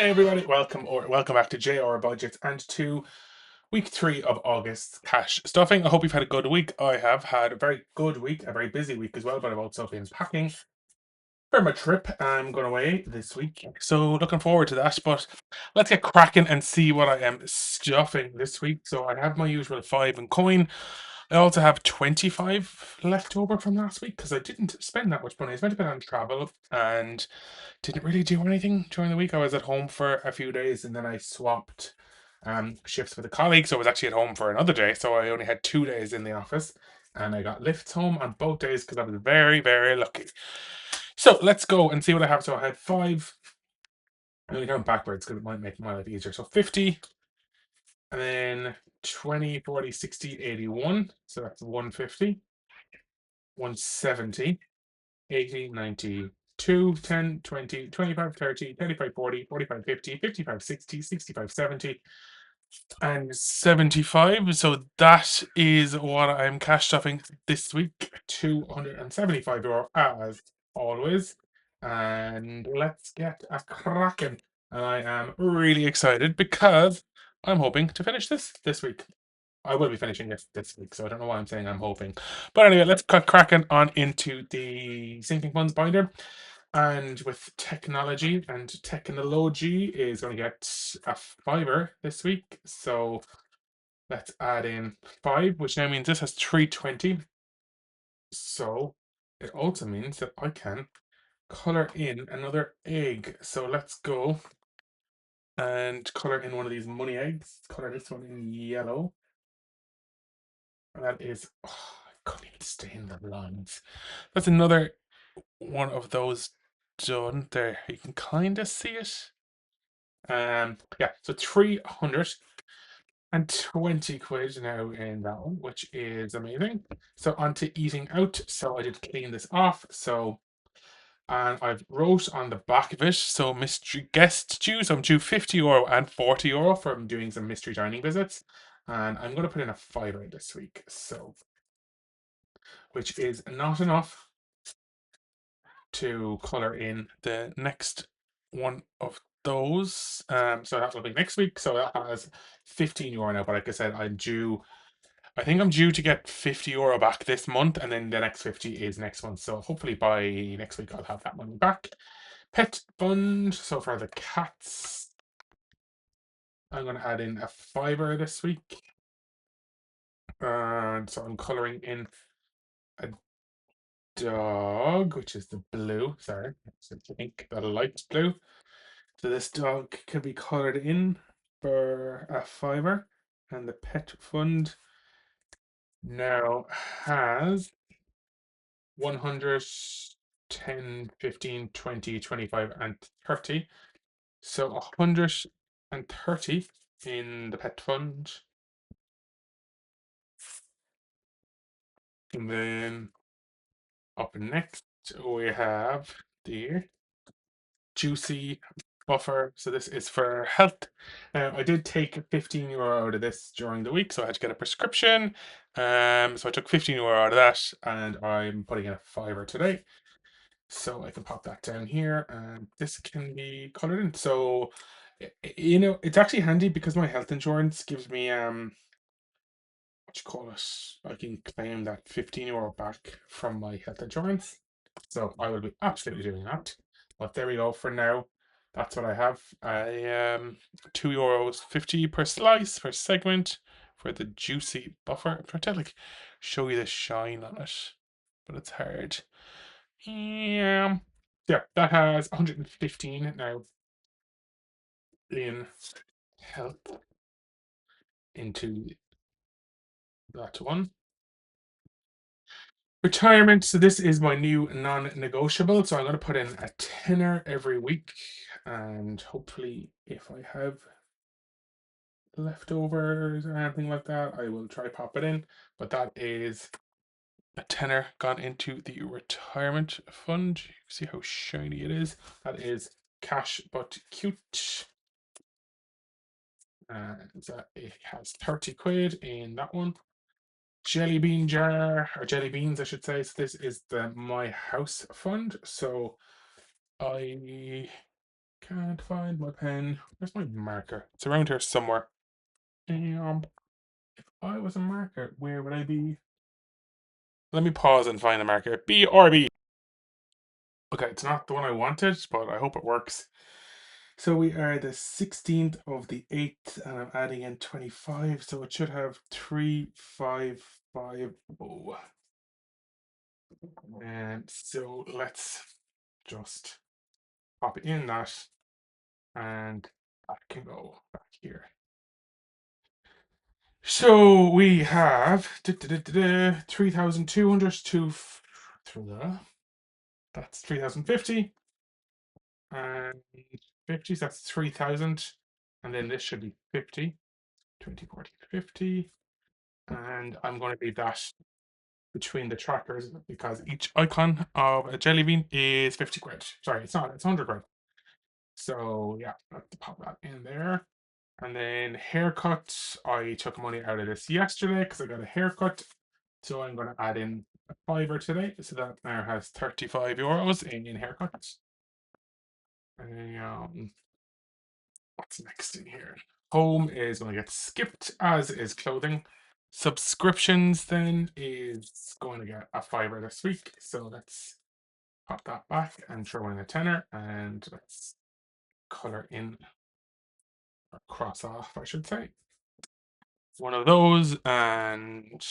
Hey everybody, welcome back to JR Budgets and to week 3 of August cash stuffing. I hope you've had a good week. I have had a very good week, a very busy week as well, but I've also been packing for my trip. I'm going away this week, so looking forward to that. But let's get cracking and see what I am stuffing this week. So I have my usual 5 in coin. I also have 25 left over from last week because I didn't spend that much money. I spent a bit on travel and didn't really do anything during the week. I was at home for a few days and then I swapped shifts with a colleague. So I was actually at home for another day. So I only had 2 days in the office and I got lifts home on both days because I was very, very lucky. So let's go and see what I have. So I had 5. I'm going to count backwards because it might make my life easier. So 50, and then 20, 40, 60, 81. So that's 150, 170. 80, 90, 2, 10, 20, 25, 30, 35, 40, 45, 50, 55, 60, 65, 70, and 75. So that is what I'm cash stuffing this week. €275 as always. And let's get a cracking. And I am really excited because I'm hoping to finish this week. I will be finishing this week, so I don't know why I'm saying I'm hoping. But anyway, let's cut cracking on into the sinking funds binder. And with technology and technology is going to get a fiver this week. So let's add in 5, which now means this has 320. So it also means that I can color in another egg. So let's go and color in one of these money eggs. Color this one in yellow. That is, I couldn't even stain the lines. That's another one of those done. There, you can kind of see it. Yeah, so 320 quid now in that one, which is amazing. So on to eating out. So I did clean this off. So and I've wrote on the back of it. So mystery guest due. So I'm due €50 and €40 from doing some mystery dining visits. And I'm going to put in a fiver this week. So which is not enough to color in the next one of those. So that will be next week. So that has €15 now. But like I said, I think I'm due to get €50 back this month, and then the next 50 is next month. So hopefully by next week I'll have that money back. Pet fund. So for the cats, I'm gonna add in a fiver this week. And so I'm coloring in a dog, which is the blue. Sorry, it's pink, the light blue. So this dog can be colored in for a fiver, and the pet fund now has 100, 10, 15, 20, 25, and 30. So 130 in the pet fund. And then up next we have the juicy buffer. So this is for health. I did take €15 out of this during the week, so I had to get a prescription. So I took €15 out of that, and I'm putting in a fiver today. So I can pop that down here, and this can be colored in. So it's actually handy because my health insurance gives me what you call it? I can claim that €15 back from my health insurance. So I will be absolutely doing that. But there we go for now. That's what I have. I €2.50 per slice per segment for the juicy buffer. I'm trying to like show you the shine on it, but it's hard. Yeah. Yeah, that has 115 now in health into that one. Retirement. So this is my new non-negotiable. So I'm going to put in a tenner every week, and hopefully, if I have leftovers or anything like that, I will try pop it in. But that is a tenner gone into the retirement fund. You can see how shiny it is. That is cash but cute. And it has 30 quid in that one. Jelly bean jar, or jelly beans, I should say. So this is the My House fund. So I Can't find my pen. Where's my marker? It's around here somewhere. If I was a marker, where would I be? Let me pause and find a marker. BRB. Okay, it's not the one I wanted, but I hope it works. So we are the 16th of the 8th, and I'm adding in 25, so it should have 3550. And so let's just pop in that, and I can go back here. So we have 3,200 to that's 3,050 and 50, so that's 3,000. And then this should be 50, 20, 40, 50. And I'm going to leave that between the trackers because each icon of a jelly bean is 50 quid. Sorry, it's not, it's 100 quid. So yeah, let's pop that in there. And then haircuts, I took money out of this yesterday because I got a haircut. So I'm going to add in a fiver today. So that now has 35 euros in haircuts. And what's next in here? Home is going to get skipped, as is clothing. Subscriptions then is going to get a fiver this week. So let's pop that back and throw in a tenner, and let's color in or cross off, I should say. One of those, and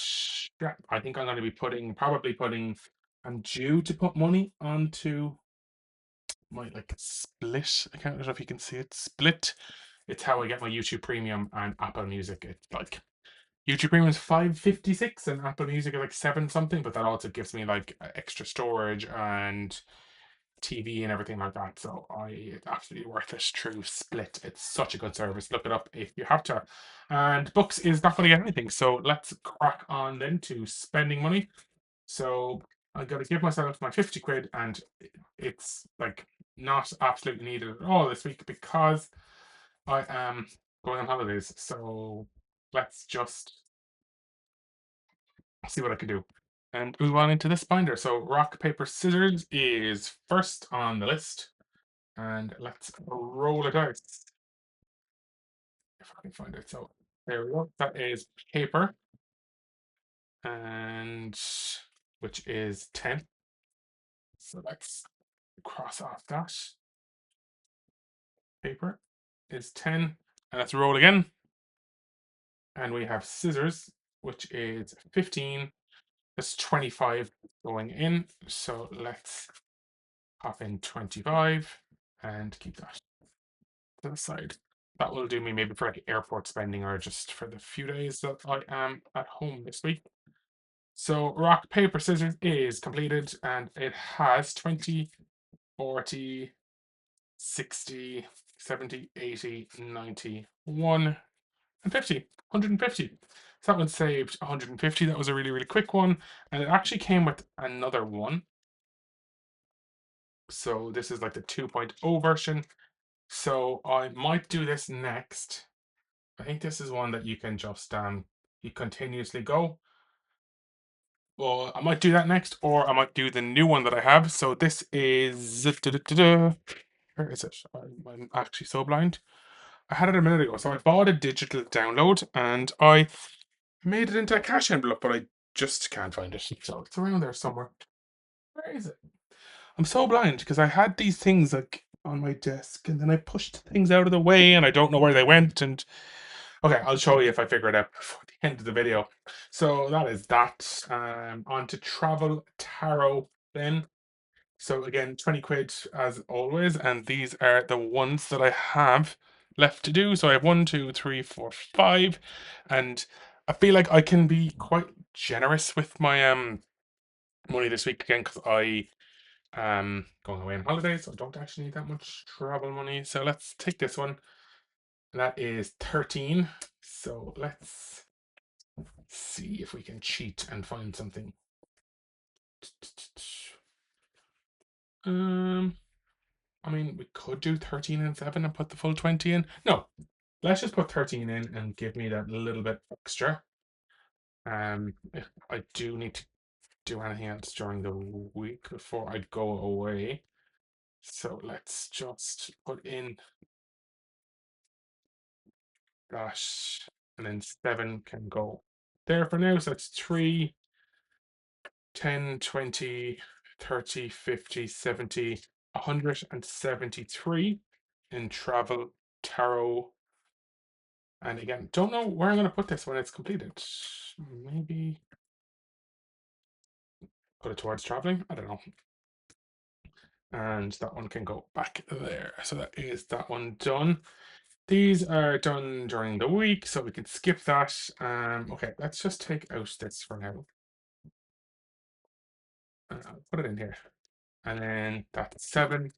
yeah, I think I'm going to be probably putting. I'm due to put money onto my like split account. I don't know if you can see it. Split. It's how I get my YouTube Premium and Apple Music. It's like YouTube Premium is 5.56 and Apple Music is like 7 something, but that also gives me like extra storage and TV and everything like that. So it's absolutely worth it. True Split. It's such a good service. Look it up if you have to. And Books is not going to get anything. So let's crack on then to spending money. So I got to give myself my 50 quid, and it's like not absolutely needed at all this week because I am going on holidays. So let's just see what I can do and move on into this binder. So rock, paper, scissors is first on the list. And let's roll it out. If I can find it. So there we go. That is paper, and which is 10. So let's cross off that. Paper is 10. And let's roll again. And we have scissors, which is 15. That's 25 going in. So let's pop in 25 and keep that to the side. That will do me maybe for like airport spending or just for the few days that I am at home this week. So rock, paper, scissors is completed, and it has 20, 40, 60, 70, 80, 90, 1, and 50. 150. So that one saved 150. That was a really, really quick one. And it actually came with another one. So this is like the 2.0 version. So I might do this next. I think this is one that you can just you continuously go. Well, I might do that next, or I might do the new one that I have. So this is where is it? I'm actually so blind. I had it a minute ago. So I bought a digital download and I made it into a cash envelope, but I just can't find it. So it's around there somewhere. Where is it? I'm so blind because I had these things like on my desk and then I pushed things out of the way and I don't know where they went. And okay, I'll show you if I figure it out before the end of the video. So that is that. On to Travel Tarot then. So again, 20 quid as always, and these are the ones that I have left to do. So I have one, two, three, four, five, and I feel like I can be quite generous with my money this week again because I going away on holidays, so I don't actually need that much travel money. So let's take this one. That is 13. So let's see if we can cheat and find something. I mean, we could do 13 and 7 and put the full 20 in. No, let's just put 13 in and give me that little bit extra. If I do need to do anything else during the week before I go away, So let's just put in that, and then 7 can go there for now. So that's 3, 10, 20, 30, 50, 70, 173 in travel, tarot. And again, don't know where I'm going to put this when it's completed. Maybe put it towards traveling. I don't know. And that one can go back there. So that is that one done. These are done during the week, so we can skip that. Okay, let's just take out this for now. I'll put it in here. And then that's 7.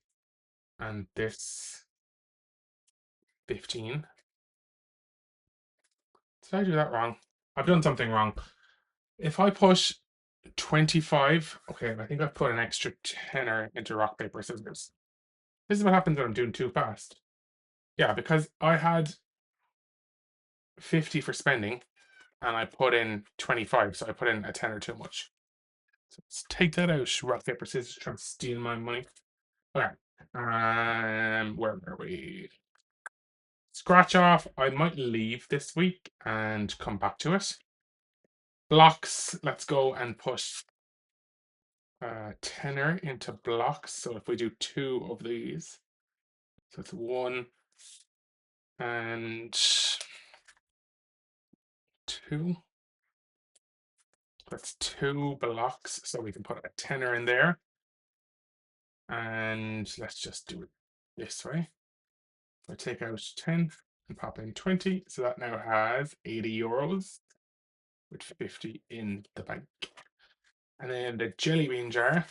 And this 15. Did I do that wrong? I've done something wrong. If I push 25, okay, I think I've put an extra tenner into rock, paper, scissors. This is what happens when I'm doing too fast. Yeah, because I had 50 for spending and I put in 25, so I put in a tenner too much. So let's take that out. Rock, paper, scissors, trying to steal my money. Okay. Where are we? Scratch off. I might leave this week and come back to it. Blocks. Let's go and put tenner into blocks. So if we do 2 of these, so it's 1 and 2. That's 2 blocks. So we can put a tenner in there. And let's just do it this way. I take out 10 and pop in 20. So that now has 80 euros with 50 in the bank. And then the jelly bean jar.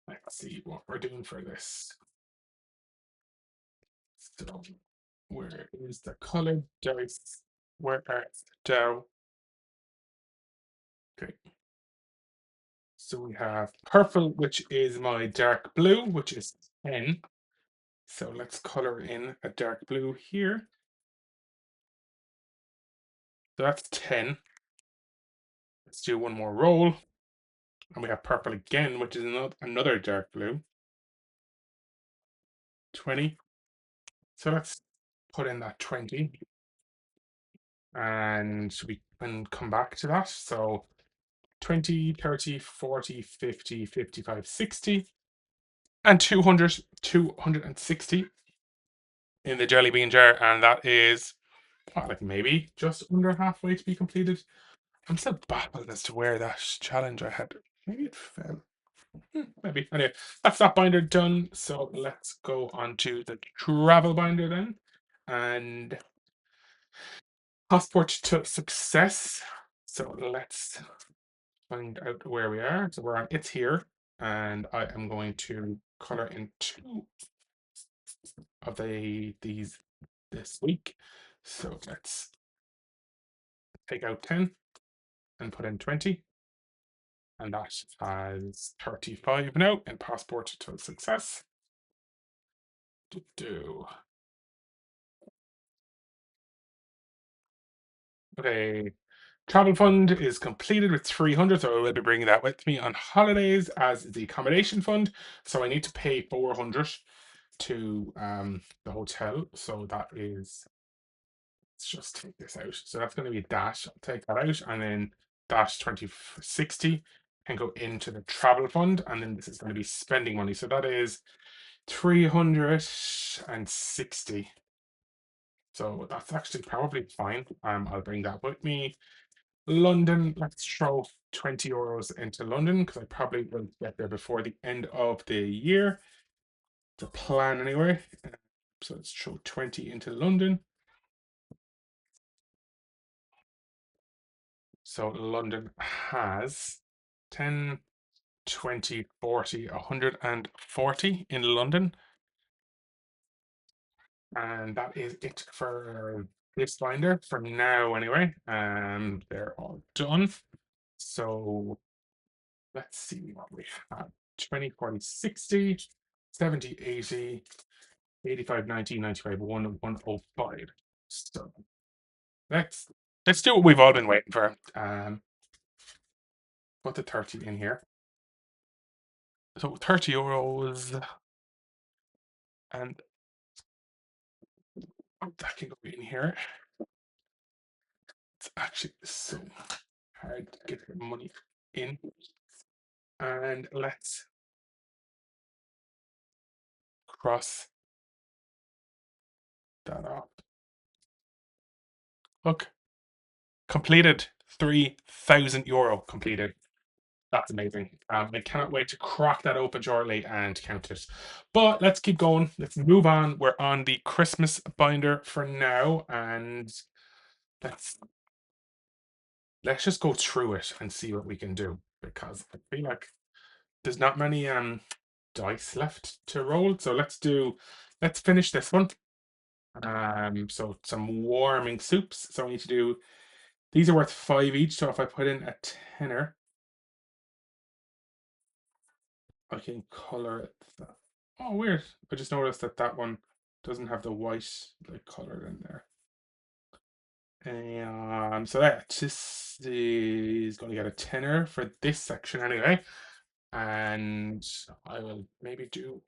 Let's see what we're doing for this. So where is the colored dice? Where are the dough? Okay. So we have purple, which is my dark blue, which is 10. So let's color in a dark blue here. So that's 10. Let's do one more roll. And we have purple again, which is another dark blue. 20. So let's put in that 20. And we can come back to that. So 20, 30, 40, 50, 55, 60, and 200, 260 in the jelly bean jar. And that is like maybe just under halfway to be completed. I'm still baffled as to where that challenge I had. Maybe it fell. Maybe. Anyway, that's that binder done. So let's go on to the travel binder then. And passport to success. So let's find out where we are. So we're on It's Here. And I am going to color in 2 of these this week. So let's take out 10 and put in 20. And that has 35 now in passport to success. Okay, travel fund is completed with 300, so I will be bringing that with me on holidays as the accommodation fund. So I need to pay 400 to the hotel. So that is, let's just take this out. So that's going to be that. I'll take that out, and then that 2060 can go into the travel fund, and then this is going to be spending money. So that is 360. So that's actually probably fine. I'll bring that with me. London, let's throw 20 euros into London because I probably will get there before the end of the year. The plan anyway. So let's throw 20 into London. So London has 10, 20, 40, 140 in London. And that is it for this binder for now anyway. They're all done. So let's see what we have. 20, 40, 60, 70, 80, 85, 90, 95, 1, 105. So let's do what we've all been waiting for. Put the 30 in here. So 30 euros, and that can go in here. It's actually so hard to get the money in. And let's cross that off. Look, completed. 3,000 euro completed. That's amazing. I cannot wait to crack that open shortly and count it. But let's keep going. Let's move on. We're on the Christmas binder for now, and let's let's just go through it and see what we can do, because I feel like there's not many dice left to roll. So let's finish this one. So some warming soups. So I need to do, these are worth 5 each. So if I put in a tenner, I can color it. Oh, weird. I just noticed that that one doesn't have the white like colored in there. So that this is going to get a tenner for this section anyway. And I will maybe do,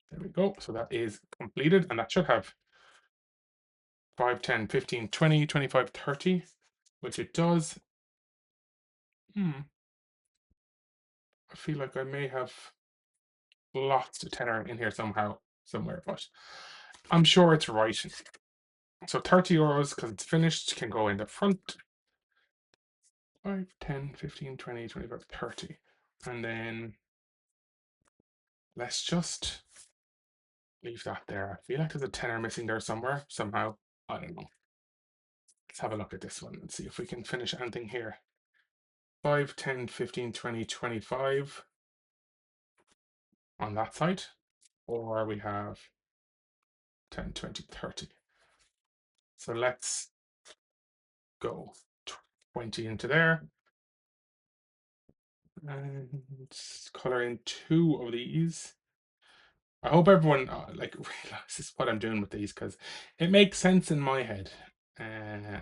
there we go. So that is completed, and that should have 5, 10, 15, 20, 25, 30, which it does. I feel like I may have lost a tenner in here somehow, somewhere, but I'm sure it's right. So 30 euros, because it's finished, can go in the front. 5, 10, 15, 20, 25, 30. And then let's just leave that there. I feel like there's a tenner missing there somewhere, somehow. I don't know. Let's have a look at this one and see if we can finish anything here. 5, 10, 15, 20, 25 on that side. Or we have 10, 20, 30. So let's go 20 into there. And color in 2 of these. I hope everyone like realizes what I'm doing with these, because it makes sense in my head.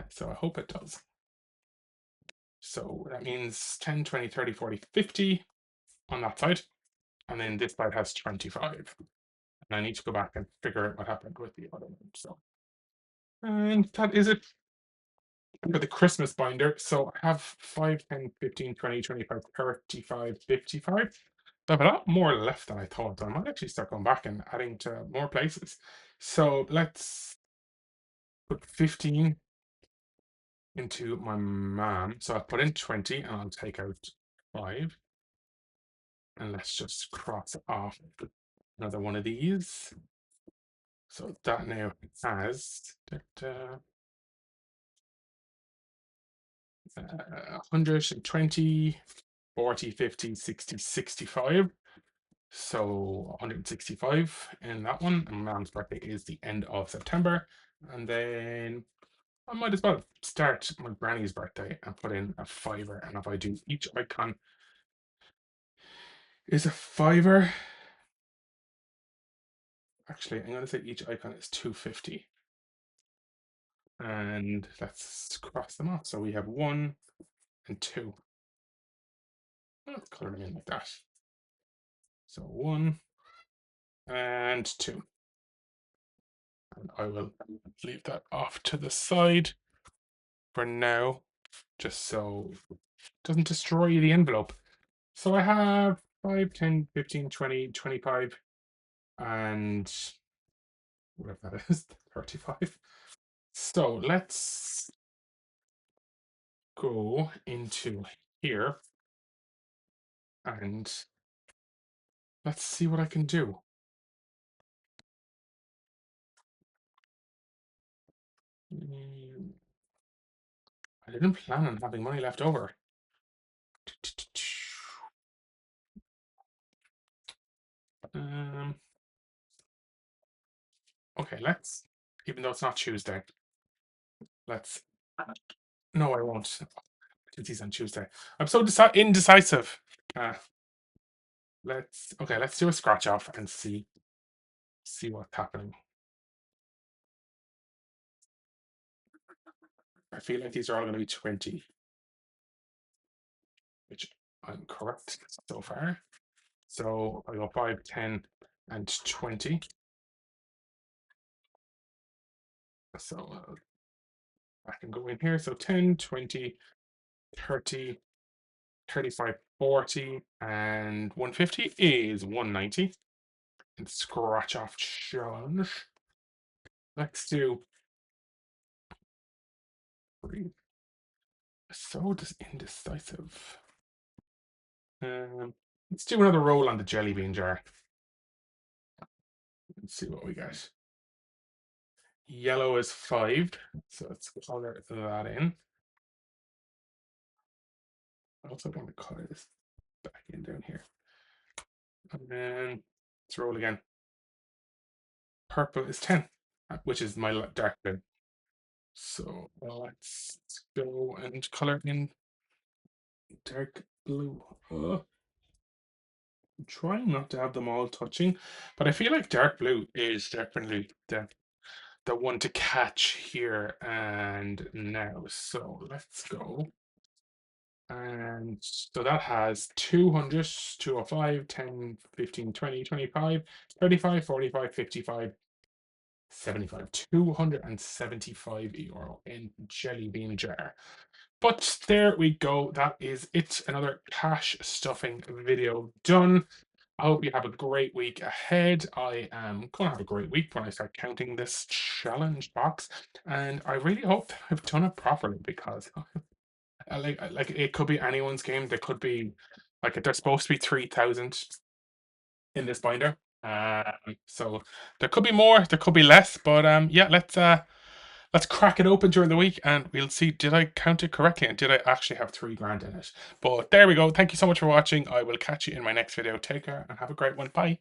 So I hope it does. So that means 10, 20, 30, 40, 50 on that side. And then this side has 25. And I need to go back and figure out what happened with the other one. So, and that is it for the Christmas binder. So I have 5, 10, 15, 20, 25, 35, 55. I have a lot more left than I thought. So I might actually start going back and adding to more places. So let's put 15 into my mom. So I put in 20 and I'll take out 5. And let's just cross off another one of these. So that now has 120, 40, 50, 60, 65. So 165 in that one. And my mom's birthday is the end of September. And then I might as well start my granny's birthday and put in a fiver. And if I do, each icon is a fiver. Actually, I'm going to say each icon is 250. And let's cross them off. So we have 1 and 2. Let's color them in like that. So 1 and 2. And I will leave that off to the side for now, just so it doesn't destroy the envelope. So I have 5, 10, 15, 20, 25, and whatever that is, 35. So let's go into here and let's see what I can do. I didn't plan on having money left over. Okay, let's, even though it's not Tuesday, let's, no, I won't. It's on Tuesday. I'm so indecisive. Let's do a scratch off and see what's happening. I feel like these are all going to be 20, which I'm correct so far. So I got 5, 10, and 20. So I can go in here. So 10, 20, 30, 35, 40, and 150 is 190. And scratch off challenge. Let's do three. So indecisive. Let's do another roll on the jelly bean jar. Let's see what we get. Yellow is 5, so let's color that in. I also want to color this back in down here. And then let's roll again. Purple is 10, which is my dark blue. So let's go and color in dark blue. I'm trying not to have them all touching, but I feel like dark blue is definitely the one to catch here and now. So let's go. And so that has 200, 205, 10, 15, 20, 25, 35, 45, 55, 75, €275 in jelly bean jar. But there we go. That is it. Another cash stuffing video done. I hope you have a great week ahead. I am going to have a great week when I start counting this challenge box. And I really hope that I've done it properly because like it could be anyone's game. There could be like there's supposed to be 3,000 in this binder. So there could be more, there could be less, but yeah, let's crack it open during the week and we'll see did I count it correctly and did I actually have 3 grand in it. But there we go. Thank you so much for watching. I will catch you in my next video. Take care and have a great one. Bye.